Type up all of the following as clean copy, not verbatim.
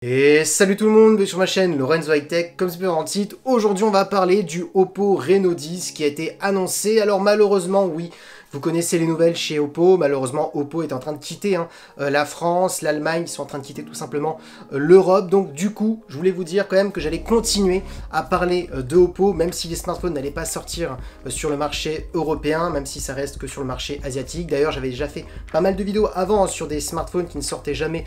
Et salut tout le monde, bienvenue sur ma chaîne Lorenzo High Tech, comme c'est dans le titre. Aujourd'hui on va parler du Oppo Reno 10 qui a été annoncé. Alors malheureusement oui, vous connaissez les nouvelles chez Oppo, malheureusement Oppo est en train de quitter la France, l'Allemagne, ils sont en train de quitter tout simplement l'Europe. Donc du coup, je voulais vous dire quand même que j'allais continuer à parler de Oppo, même si les smartphones n'allaient pas sortir sur le marché européen, même si ça reste que sur le marché asiatique. D'ailleurs j'avais déjà fait pas mal de vidéos avant sur des smartphones qui ne sortaient jamais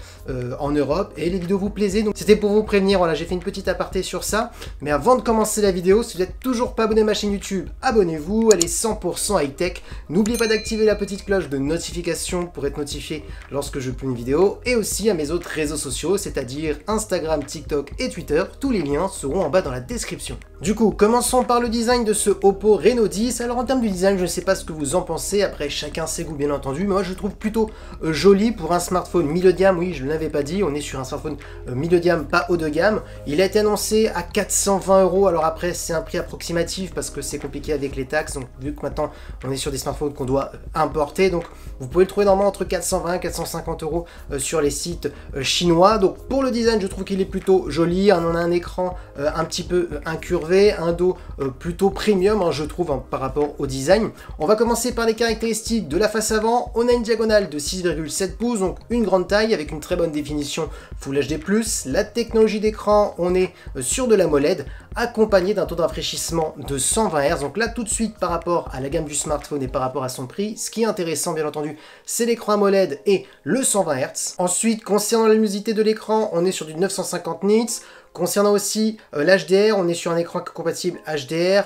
en Europe, et les vidéos vous plaisaient, donc c'était pour vous prévenir. Voilà, j'ai fait une petite aparté sur ça. Mais avant de commencer la vidéo, si vous n'êtes toujours pas abonné à ma chaîne YouTube, abonnez-vous, elle est 100% high-tech. N'oubliez pas d'activer la petite cloche de notification pour être notifié lorsque je publie une vidéo, et aussi à mes autres réseaux sociaux, c'est-à-dire Instagram, TikTok et Twitter. Tous les liens seront en bas dans la description. Du coup, commençons par le design de ce Oppo Reno 10. Alors en termes du design, je ne sais pas ce que vous en pensez, après chacun ses goûts bien entendu, mais moi je le trouve plutôt joli pour un smartphone milieu de gamme. Oui, je ne l'avais pas dit, on est sur un smartphone milieu de gamme, pas haut de gamme. Il a été annoncé à 420 €. Alors après, c'est un prix approximatif parce que c'est compliqué avec les taxes. Donc vu que maintenant on est sur des smartphones qu'on doit importer, donc vous pouvez le trouver normalement entre 420 et 450 € sur les sites chinois. Donc pour le design, je trouve qu'il est plutôt joli. On a un écran un petit peu incurvé, un dos plutôt premium, je trouve, par rapport au design. On va commencer par les caractéristiques de la face avant. On a une diagonale de 6,7 pouces, donc une grande taille avec une très bonne définition Full HD+. La technologie d'écran, on est sur de l'AMOLED, accompagné d'un taux de rafraîchissement de 120 Hz. Donc là, tout de suite, par rapport à la gamme du smartphone et par rapport à son prix, ce qui est intéressant, bien entendu, c'est l'écran AMOLED et le 120 Hz. Ensuite, concernant la luminosité de l'écran, on est sur du 950 nits. Concernant aussi l'HDR, on est sur un écran compatible HDR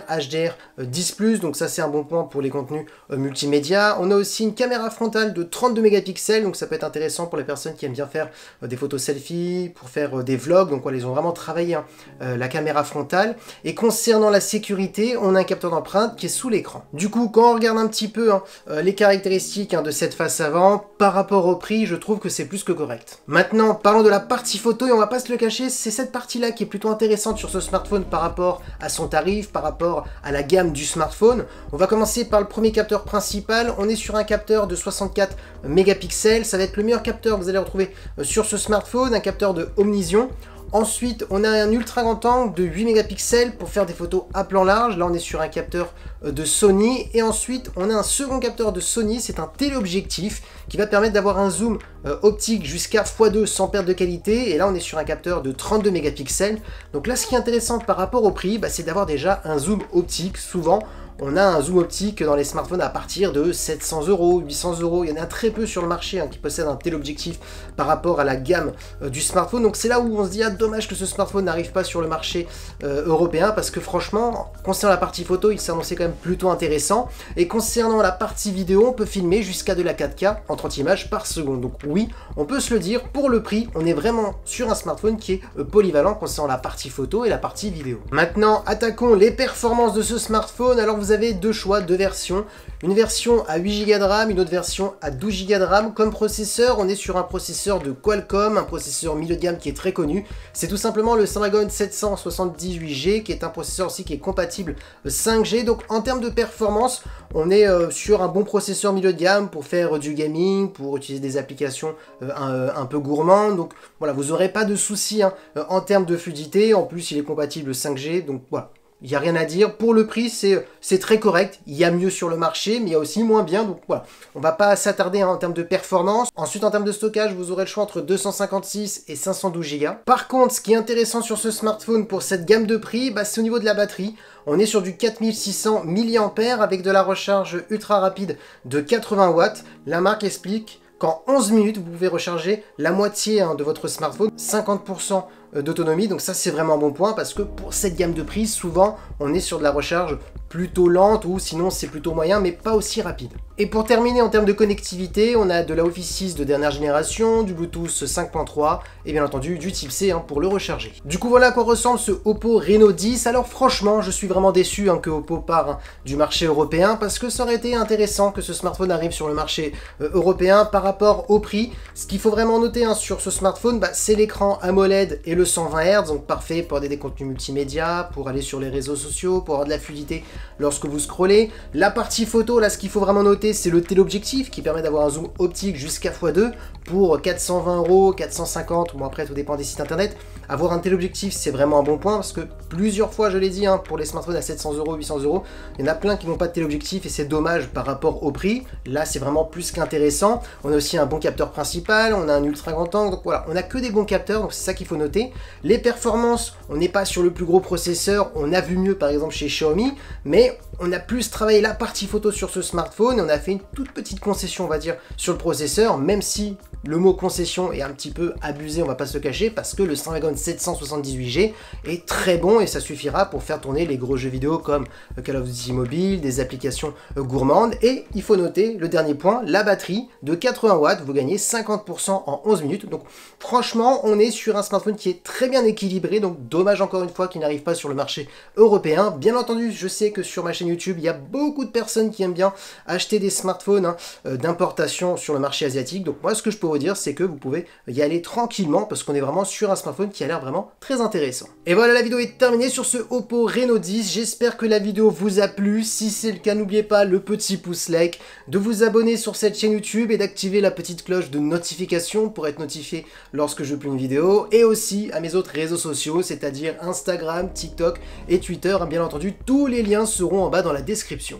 10+, donc ça c'est un bon point pour les contenus multimédia. On a aussi une caméra frontale de 32 mégapixels, donc ça peut être intéressant pour les personnes qui aiment bien faire des photos selfie, pour faire des vlogs. Donc voilà, ils ont vraiment travaillé la caméra frontale. Et concernant la sécurité, on a un capteur d'empreinte qui est sous l'écran. Du coup, quand on regarde un petit peu les caractéristiques de cette face avant, par rapport au prix, je trouve que c'est plus que correct. Maintenant, parlons de la partie photo, et on va pas se le cacher, c'est cette partie là qui est plutôt intéressante sur ce smartphone par rapport à son tarif, par rapport à la gamme du smartphone. On va commencer par le premier capteur principal. On est sur un capteur de 64 mégapixels, ça va être le meilleur capteur que vous allez retrouver sur ce smartphone, un capteur de Omnision. Ensuite, on a un ultra grand angle de 8 mégapixels pour faire des photos à plan large. Là, on est sur un capteur de Sony. Et ensuite, on a un second capteur de Sony. C'est un téléobjectif qui va permettre d'avoir un zoom optique jusqu'à x2 sans perte de qualité. Et là, on est sur un capteur de 32 mégapixels. Donc là, ce qui est intéressant par rapport au prix, c'est d'avoir déjà un zoom optique. Souvent, on a un zoom optique dans les smartphones à partir de 700 €, 800 €. Il y en a très peu sur le marché qui possèdent un tel objectif par rapport à la gamme du smartphone. Donc c'est là où on se dit, dommage que ce smartphone n'arrive pas sur le marché européen, parce que franchement, concernant la partie photo, il s'est annoncé quand même plutôt intéressant. Et concernant la partie vidéo, on peut filmer jusqu'à de la 4K en 30 images par seconde. Donc oui, on peut se le dire, pour le prix, on est vraiment sur un smartphone qui est polyvalent concernant la partie photo et la partie vidéo. Maintenant, attaquons les performances de ce smartphone. Alors vous avez deux choix, deux versions. Une version à 8 Go de RAM, une autre version à 12 Go de RAM. Comme processeur, on est sur un processeur de Qualcomm, un processeur milieu de gamme qui est très connu. C'est tout simplement le Snapdragon 778G, qui est un processeur aussi qui est compatible 5G. Donc en termes de performance, on est sur un bon processeur milieu de gamme pour faire du gaming, pour utiliser des applications un peu gourmandes. Donc voilà, vous n'aurez pas de soucis en termes de fluidité. En plus, il est compatible 5G, donc voilà. Il n'y a rien à dire. Pour le prix, c'est très correct. Il y a mieux sur le marché, mais il y a aussi moins bien. Donc voilà, on va pas s'attarder en termes de performance. Ensuite, en termes de stockage, vous aurez le choix entre 256 et 512 Go. Par contre, ce qui est intéressant sur ce smartphone pour cette gamme de prix, c'est au niveau de la batterie. On est sur du 4600 mAh avec de la recharge ultra rapide de 80 watts. La marque explique qu'en 11 minutes, vous pouvez recharger la moitié de votre smartphone, 50% d'autonomie. Donc ça, c'est vraiment un bon point, parce que pour cette gamme de prix, souvent, on est sur de la recharge plutôt lente, ou sinon c'est plutôt moyen, mais pas aussi rapide. Et pour terminer, en termes de connectivité, on a de la Wi-Fi 6 de dernière génération, du Bluetooth 5.3 et bien entendu du type C pour le recharger. Du coup, voilà à quoi ressemble ce Oppo Reno 10. Alors franchement, je suis vraiment déçu que Oppo part du marché européen, parce que ça aurait été intéressant que ce smartphone arrive sur le marché européen par rapport au prix. Ce qu'il faut vraiment noter sur ce smartphone, c'est l'écran AMOLED et le 120 Hz, donc parfait pour des contenus multimédia, pour aller sur les réseaux sociaux, pour avoir de la fluidité lorsque vous scrollez. La partie photo, là ce qu'il faut vraiment noter, c'est le téléobjectif qui permet d'avoir un zoom optique jusqu'à x2 pour 420 €, 450, bon après tout dépend des sites internet. Avoir un téléobjectif c'est vraiment un bon point parce que plusieurs fois je l'ai dit, hein, pour les smartphones à 700 €, 800 €, il y en a plein qui n'ont pas de téléobjectif et c'est dommage par rapport au prix. Là c'est vraiment plus qu'intéressant. On a aussi un bon capteur principal, on a un ultra grand angle, donc voilà, on a que des bons capteurs, donc c'est ça qu'il faut noter. Les performances, on n'est pas sur le plus gros processeur, on a vu mieux par exemple chez Xiaomi, mais on a plus travaillé la partie photo sur ce smartphone et on a fait une toute petite concession on va dire sur le processeur, même si le mot concession est un petit peu abusé, on va pas se le cacher, parce que le Snapdragon 778G est très bon et ça suffira pour faire tourner les gros jeux vidéo comme Call of Duty Mobile, des applications gourmandes. Et il faut noter le dernier point, la batterie de 80 watts, vous gagnez 50% en 11 minutes. Donc franchement, on est sur un smartphone qui est très bien équilibré, donc dommage encore une fois qu'il n'arrive pas sur le marché européen. Bien entendu, je sais que sur ma chaîne YouTube, il y a beaucoup de personnes qui aiment bien acheter des smartphones d'importation sur le marché asiatique. Donc moi, ce que je peux vous dire, c'est que vous pouvez y aller tranquillement parce qu'on est vraiment sur un smartphone qui a l'air vraiment très intéressant. Et voilà, la vidéo est terminée sur ce Oppo Reno 10. J'espère que la vidéo vous a plu. Si c'est le cas, n'oubliez pas le petit pouce like, de vous abonner sur cette chaîne YouTube et d'activer la petite cloche de notification pour être notifié lorsque je publie une vidéo, et aussi à mes autres réseaux sociaux, c'est-à-dire Instagram, TikTok et Twitter. Bien entendu, tous les liens seront en bas dans la description.